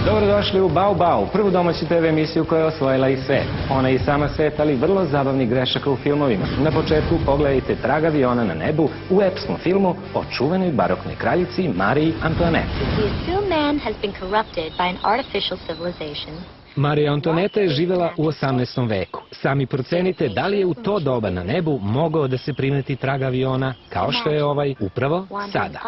Dobrodošli u Bao Bao, prvu domaću TV emisiju koja je osvojila i svet. Ona je i sama svet, ali vrlo zabavnih grešaka u filmovima. Na početku pogledajte Trag aviona na nebu u epskom filmu o čuvenoj baroknoj kraljici Mariji Antoinette. Marija Antoinette je živjela u 18. veku. Sami procenite da li je u to doba na nebu mogao da se primeti trag aviona kao što je ovaj upravo sada.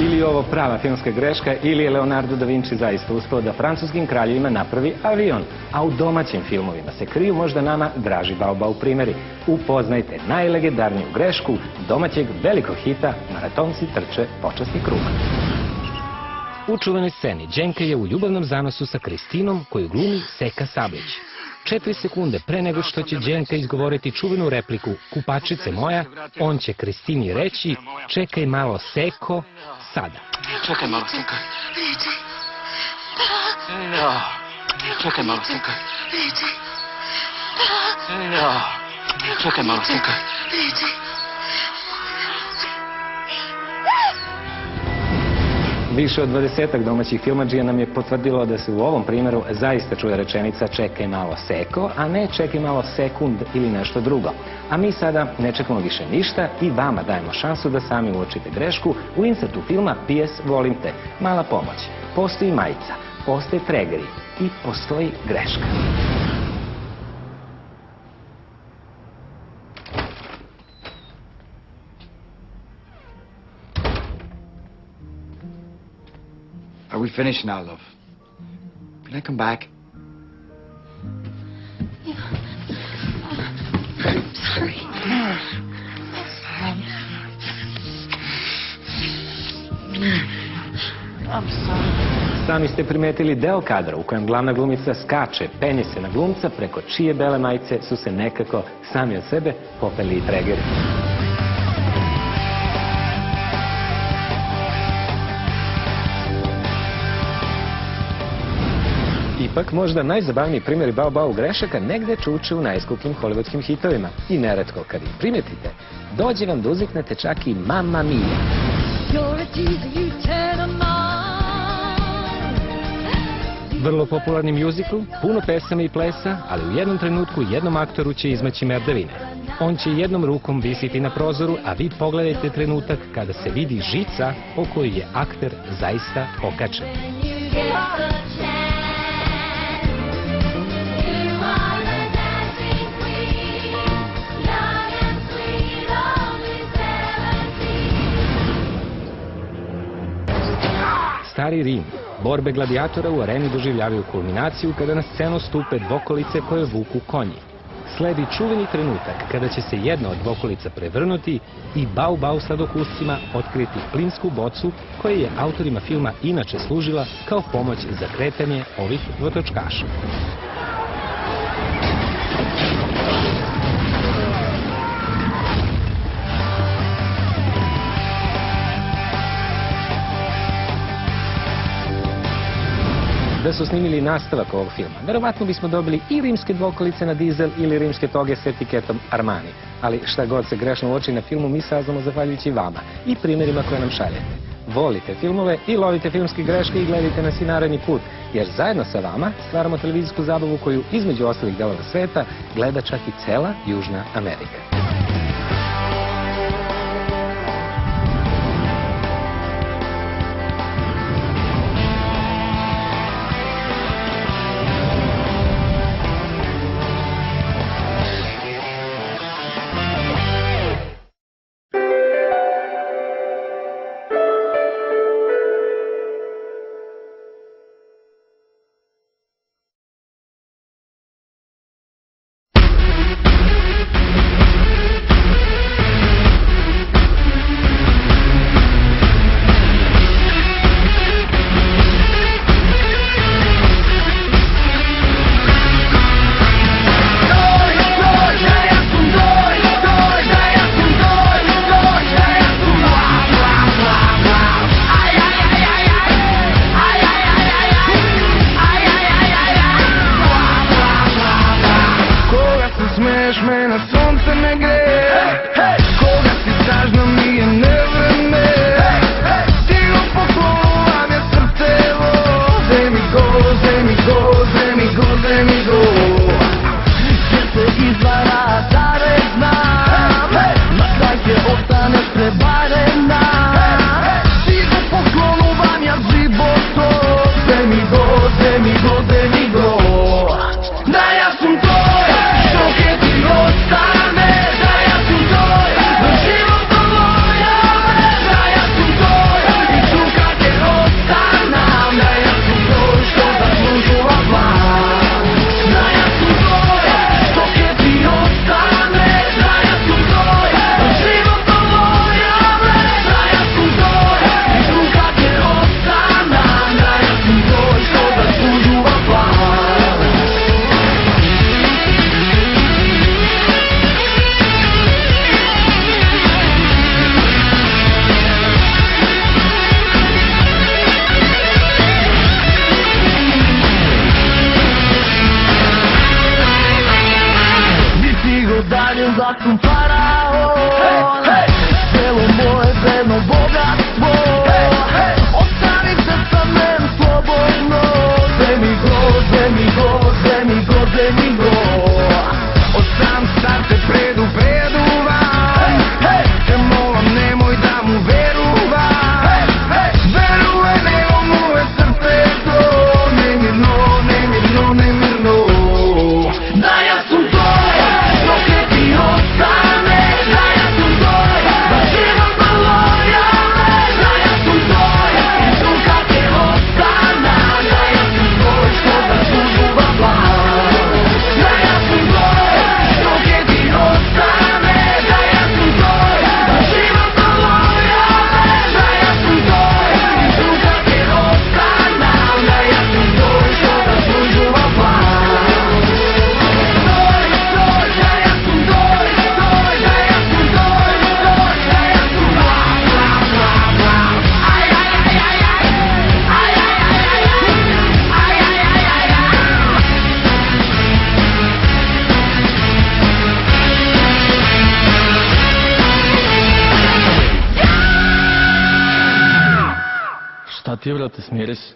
Ili je ovo prava filmska greška, ili je Leonardo da Vinci zaista uspeo da francuskim kraljevima napravi avion. A u domaćim filmovima se kriju možda nama draži Bao Bao primjeri. Upoznajte najlegendarniju grešku domaćeg velikog hita Maratonci trče počasni krug. U čuvenoj sceni Đenka je u ljubavnom zanosu sa Kristinom koju glumi Seka Sablić. 4 sekunde pre nego što će Đenka izgovoriti čuvenu repliku "Kupačice moja", on će Kristini reći "Čekaj malo, Seko, sada". Čekaj malo, Seka. Ja. Čekaj malo, Seka. Ja. Čekaj malo, Seka. Više od 20 domaćih filmadžija nam je potvrdilo da se u ovom primjeru zaista čuje rečenica "čekaj malo, Seko", a ne "čekaj malo, sekund" ili nešto drugo. A mi sada ne čekamo više ništa i vama dajemo šansu da sami uočite grešku u insertu filma "P.S. Volim te". Mala pomoć. Postoji majica, postoje tregeri i postoji greška. Are we finished now, love? Can I come back? Yeah. Sorry. I'm sorry. Sami ste primetili deo kadra u kojem glavna glumica skače, penje se na glumca preko čije bele majice su se nekako sami od sebe popeli i tregeri. Ipak, možda najzabavniji primjeri Bao Bao grešaka negde čuče u najskupljim hollywoodskim hitovima. I neretko, kad ih primetite, dođe vam da uzviknete čak i "Mamma Mia". Vrlo popularni mjuzikl, puno pesama i plesa, ali u jednom trenutku jednom aktoru će izmaći merdevine. On će jednom rukom visiti na prozoru, a vi pogledajte trenutak kada se vidi žica o kojoj je akter zaista okačen. Stari Rim. Borbe gladijatora u areni doživljavaju kulminaciju kada na scenu stupe dvokolice koje vuku konji. Sledi čuveni trenutak kada će se jedna od dvokolica prevrnuti i Bao Bao sladokuscima otkriti plinsku bocu koja je autorima filma inače služila kao pomoć za kretanje ovih dvotočkaša. Da su snimili nastavak ovog filma, verovatno bismo dobili i rimske dvokolice na dizel ili rimske toge s etiketom Armani. Ali šta god se grešno uoči na filmu, mi saznamo zahvaljujući vama i primjerima koje nam šaljete. Volite filmove i lovite filmske greške i gledajte nas i naredni put, jer zajedno sa vama stvaramo televizijsku zabavu koju između ostalih delova sveta gleda čak i cela Južna Amerika. sam faraon, Selo moje bedno bogatstvo, ostavite sa men slobodno. Demigo, demigo, demigo, demigo, od sam start te predupreduvam, te molam nemoj da mu veruvam. Veruje nego mu je srce to, nemirno, nemirno, nemirno. Da ja sam tvoj, dok ne ti ostane. Da ja sam tvoj, da živam malo jame. Da ja sam tvoj, i tu kad te ostana. Da ja sam tvoj, što zaslužuvam vas. Da ja sam tvoj, dok ne ti ostane. Da ja sam tvoj, da živam malo jame. Da ja sam tvoj, i tu kad te ostana. Da ja sam tvoj, što zaslužuvam vas. Šta ti, brate, smiri se?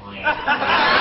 Wait.